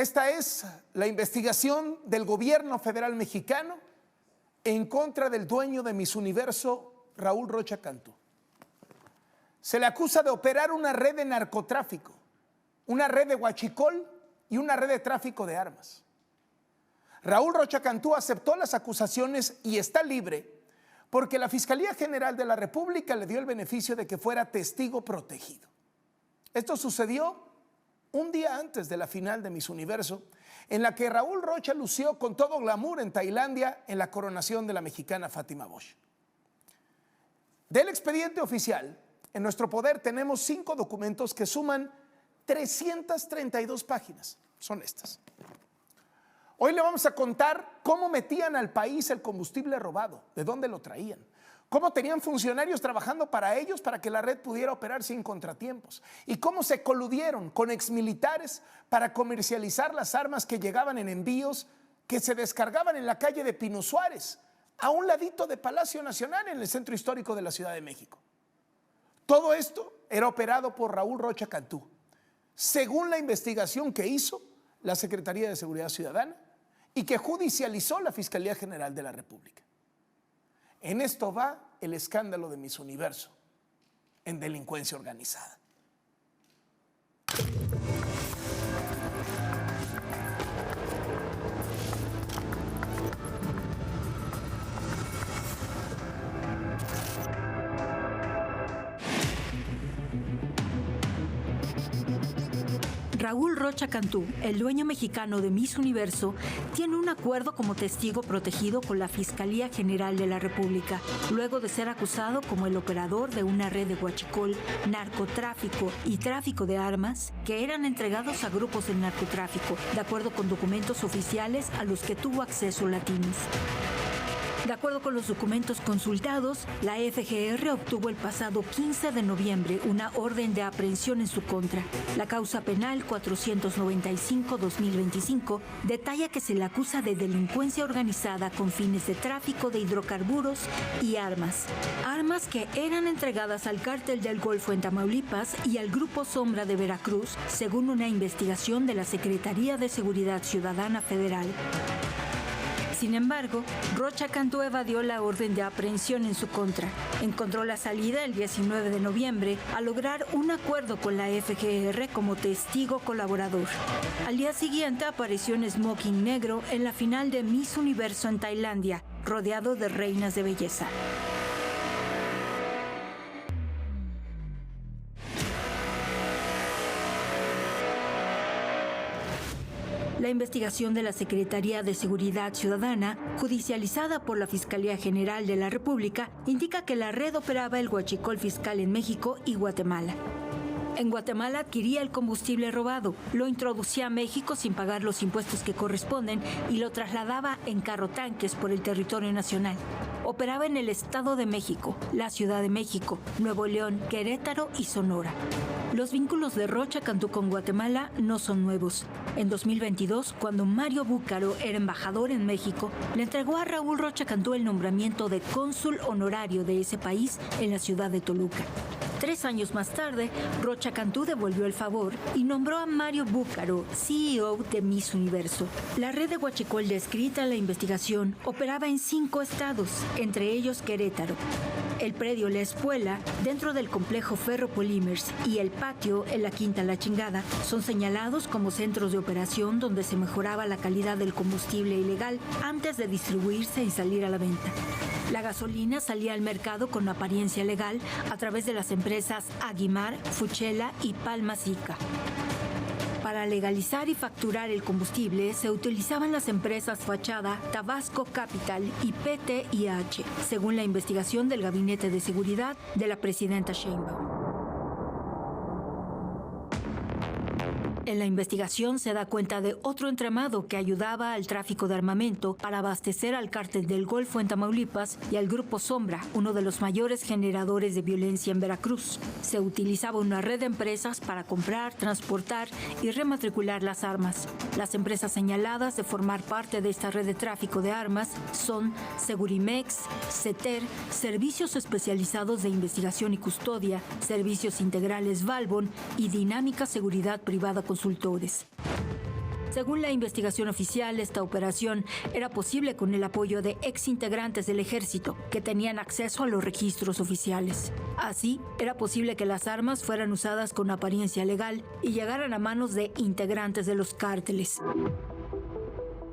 Esta es la investigación del gobierno federal mexicano en contra del dueño de Miss Universo, Raúl Rocha Cantú. Se le acusa de operar una red de narcotráfico, una red de huachicol y una red de tráfico de armas. Raúl Rocha Cantú aceptó las acusaciones y está libre porque la Fiscalía General de la República le dio el beneficio de que fuera testigo protegido. Esto sucedió un día antes de la final de Miss Universo, en la que Raúl Rocha lució con todo glamour en Tailandia en la coronación de la mexicana Fátima Bosch. Del expediente oficial, en nuestro poder tenemos 5 documentos que suman 332 páginas. Son estas. Hoy le vamos a contar cómo metían al país el combustible robado, de dónde lo traían, cómo tenían funcionarios trabajando para ellos para que la red pudiera operar sin contratiempos y cómo se coludieron con exmilitares para comercializar las armas que llegaban en envíos que se descargaban en la calle de Pino Suárez, a un ladito de Palacio Nacional en el centro histórico de la Ciudad de México. Todo esto era operado por Raúl Rocha Cantú, según la investigación que hizo la Secretaría de Seguridad Ciudadana y que judicializó la Fiscalía General de la República. En esto va el escándalo de Miss Universo en delincuencia organizada. Raúl Rocha Cantú, el dueño mexicano de Miss Universo, tiene un acuerdo como testigo protegido con la Fiscalía General de la República, luego de ser acusado como el operador de una red de huachicol, narcotráfico y tráfico de armas que eran entregados a grupos de narcotráfico, de acuerdo con documentos oficiales a los que tuvo acceso Latinos. De acuerdo con los documentos consultados, la FGR obtuvo el pasado 15 de noviembre una orden de aprehensión en su contra. La causa penal 495-2025 detalla que se le acusa de delincuencia organizada con fines de tráfico de hidrocarburos y armas. Armas que eran entregadas al Cártel del Golfo en Tamaulipas y al Grupo Sombra de Veracruz, según una investigación de la Secretaría de Seguridad Ciudadana Federal. Sin embargo, Rocha Cantú evadió la orden de aprehensión en su contra. Encontró la salida el 19 de noviembre al lograr un acuerdo con la FGR como testigo colaborador. Al día siguiente apareció en smoking negro en la final de Miss Universo en Tailandia, rodeado de reinas de belleza. La investigación de la Secretaría de Seguridad Ciudadana, judicializada por la Fiscalía General de la República, indica que la red operaba el huachicol fiscal en México y Guatemala. En Guatemala adquiría el combustible robado, lo introducía a México sin pagar los impuestos que corresponden y lo trasladaba en carrotanques por el territorio nacional. Operaba en el Estado de México, la Ciudad de México, Nuevo León, Querétaro y Sonora. Los vínculos de Rocha Cantú con Guatemala no son nuevos. En 2022, cuando Mario Búcaro era embajador en México, le entregó a Raúl Rocha Cantú el nombramiento de cónsul honorario de ese país en la ciudad de Toluca. 3 años más tarde, Rocha Cantú devolvió el favor y nombró a Mario Búcaro CEO de Miss Universo. La red de huachicol descrita en la investigación operaba en 5 estados, entre ellos Querétaro. El predio La Espuela, dentro del complejo Ferropolímers, y el patio en la Quinta La Chingada son señalados como centros de operación donde se mejoraba la calidad del combustible ilegal antes de distribuirse y salir a la venta. La gasolina salía al mercado con apariencia legal a través de las empresas Aguimar, Fuchela y Palma Sica. Para legalizar y facturar el combustible se utilizaban las empresas fachada Tabasco Capital y PTIH, según la investigación del Gabinete de Seguridad de la presidenta Sheinbaum. En la investigación se da cuenta de otro entramado que ayudaba al tráfico de armamento para abastecer al Cártel del Golfo en Tamaulipas y al Grupo Sombra, uno de los mayores generadores de violencia en Veracruz. Se utilizaba una red de empresas para comprar, transportar y rematricular las armas. Las empresas señaladas de formar parte de esta red de tráfico de armas son Segurimex, CETER, Servicios Especializados de Investigación y Custodia, Servicios Integrales Valbon y Dinámica Seguridad Privada Consultores. Según la investigación oficial, esta operación era posible con el apoyo de exintegrantes del ejército que tenían acceso a los registros oficiales. Así, era posible que las armas fueran usadas con apariencia legal y llegaran a manos de integrantes de los cárteles.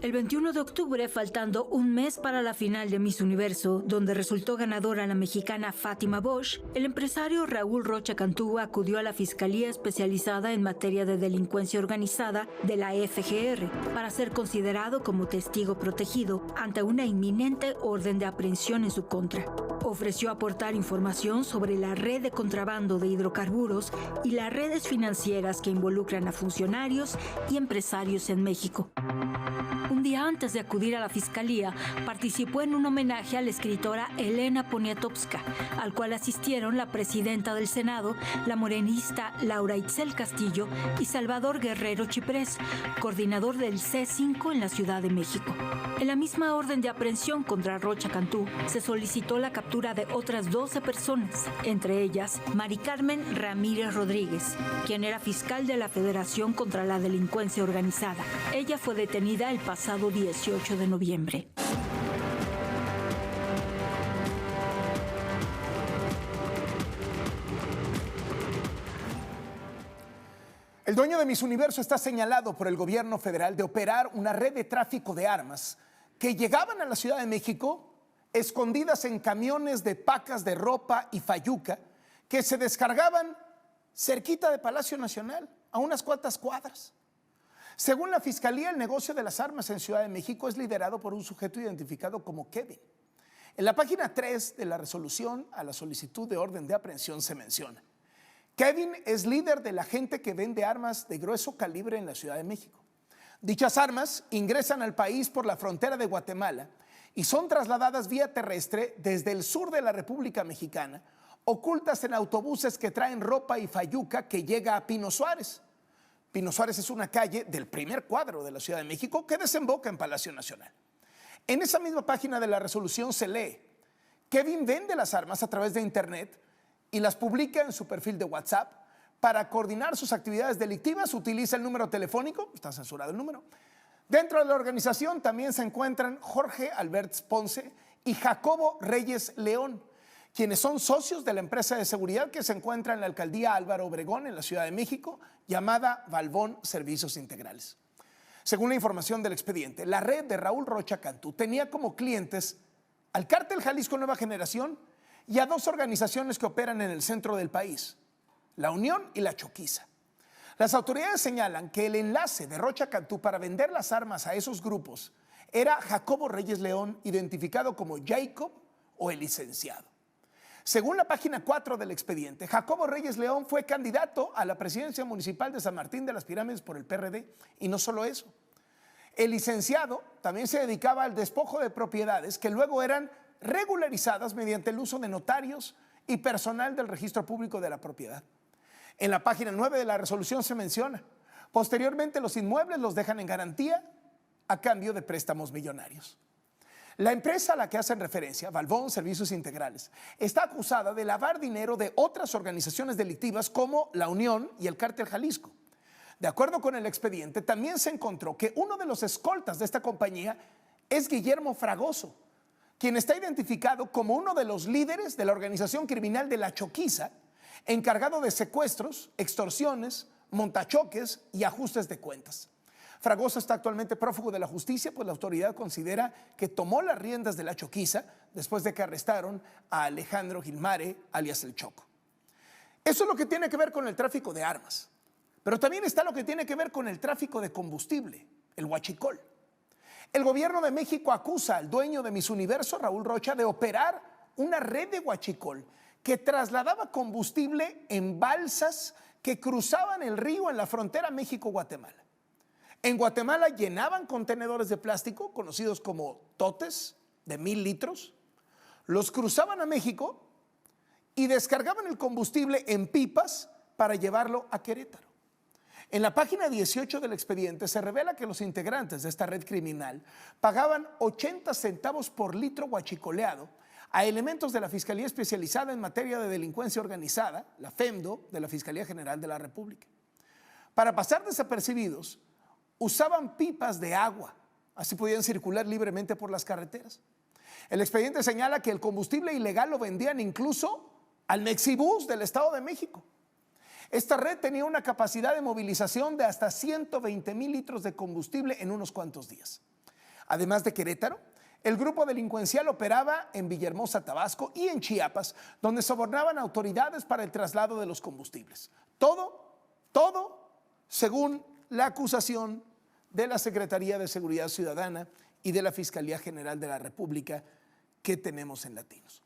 El 21 de octubre, faltando un mes para la final de Miss Universo, donde resultó ganadora la mexicana Fátima Bosch, el empresario Raúl Rocha Cantú acudió a la Fiscalía Especializada en Materia de Delincuencia Organizada de la FGR para ser considerado como testigo protegido ante una inminente orden de aprehensión en su contra. Ofreció aportar información sobre la red de contrabando de hidrocarburos y las redes financieras que involucran a funcionarios y empresarios en México. Un día antes de acudir a la fiscalía, participó en un homenaje a la escritora Elena Poniatowska, al cual asistieron la presidenta del Senado, la morenista Laura Itzel Castillo y Salvador Guerrero Chiprés, coordinador del C5 en la Ciudad de México. En la misma orden de aprehensión contra Rocha Cantú, se solicitó la captura de otras 12 personas, entre ellas Mari Carmen Ramírez Rodríguez, quien era fiscal de la Federación contra la Delincuencia Organizada. Ella fue detenida el pasado 18 de noviembre. El dueño de Miss Universo está señalado por el gobierno federal de operar una red de tráfico de armas que llegaban a la Ciudad de México escondidas en camiones de pacas de ropa y fayuca que se descargaban cerquita de Palacio Nacional, a unas cuantas cuadras. Según la Fiscalía, el negocio de las armas en Ciudad de México es liderado por un sujeto identificado como Kevin. En la página 3 de la resolución a la solicitud de orden de aprehensión se menciona: Kevin es líder de la gente que vende armas de grueso calibre en la Ciudad de México. Dichas armas ingresan al país por la frontera de Guatemala y son trasladadas vía terrestre desde el sur de la República Mexicana, ocultas en autobuses que traen ropa y fayuca que llega a Pino Suárez. Pino Suárez es una calle del primer cuadro de la Ciudad de México que desemboca en Palacio Nacional. En esa misma página de la resolución se lee: Kevin vende las armas a través de internet y las publica en su perfil de WhatsApp. Para coordinar sus actividades delictivas utiliza el número telefónico, está censurado el número. Dentro de la organización también se encuentran Jorge Albert Ponce y Jacobo Reyes León, quienes son socios de la empresa de seguridad que se encuentra en la alcaldía Álvaro Obregón, en la Ciudad de México, llamada Valvón Servicios Integrales. Según la información del expediente, la red de Raúl Rocha Cantú tenía como clientes al Cártel Jalisco Nueva Generación y a dos organizaciones que operan en el centro del país, La Unión y La Choquiza. Las autoridades señalan que el enlace de Rocha Cantú para vender las armas a esos grupos era Jacobo Reyes León, identificado como Jacob o el licenciado. Según la página 4 del expediente, Jacobo Reyes León fue candidato a la presidencia municipal de San Martín de las Pirámides por el PRD, y no solo eso. El licenciado también se dedicaba al despojo de propiedades que luego eran regularizadas mediante el uso de notarios y personal del registro público de la propiedad. En la página 9 de la resolución se menciona: posteriormente los inmuebles los dejan en garantía a cambio de préstamos millonarios. La empresa a la que hacen referencia, Valvón Servicios Integrales, está acusada de lavar dinero de otras organizaciones delictivas como La Unión y el Cártel Jalisco. De acuerdo con el expediente, también se encontró que uno de los escoltas de esta compañía es Guillermo Fragoso, quien está identificado como uno de los líderes de la organización criminal de La Choquiza, encargado de secuestros, extorsiones, montachoques y ajustes de cuentas. Fragoso está actualmente prófugo de la justicia, pues la autoridad considera que tomó las riendas de La Choquiza después de que arrestaron a Alejandro Gilmare, alias El Choco. Eso es lo que tiene que ver con el tráfico de armas, pero también está lo que tiene que ver con el tráfico de combustible, el huachicol. El gobierno de México acusa al dueño de Miss Universo, Raúl Rocha, de operar una red de huachicol que trasladaba combustible en balsas que cruzaban el río en la frontera México-Guatemala. En Guatemala llenaban contenedores de plástico, conocidos como totes, de 1000 litros, los cruzaban a México y descargaban el combustible en pipas para llevarlo a Querétaro. En la página 18 del expediente se revela que los integrantes de esta red criminal pagaban 80 centavos por litro huachicoleado a elementos de la Fiscalía Especializada en Materia de Delincuencia Organizada, la FEMDO, de la Fiscalía General de la República. Para pasar desapercibidos, usaban pipas de agua, así podían circular libremente por las carreteras. El expediente señala que el combustible ilegal lo vendían incluso al Mexibus del Estado de México. Esta red tenía una capacidad de movilización de hasta 120,000 litros de combustible en unos cuantos días. Además de Querétaro, el grupo delincuencial operaba en Villahermosa, Tabasco y en Chiapas, donde sobornaban autoridades para el traslado de los combustibles. Todo según la acusación de la Secretaría de Seguridad Ciudadana y de la Fiscalía General de la República que tenemos en Latinos.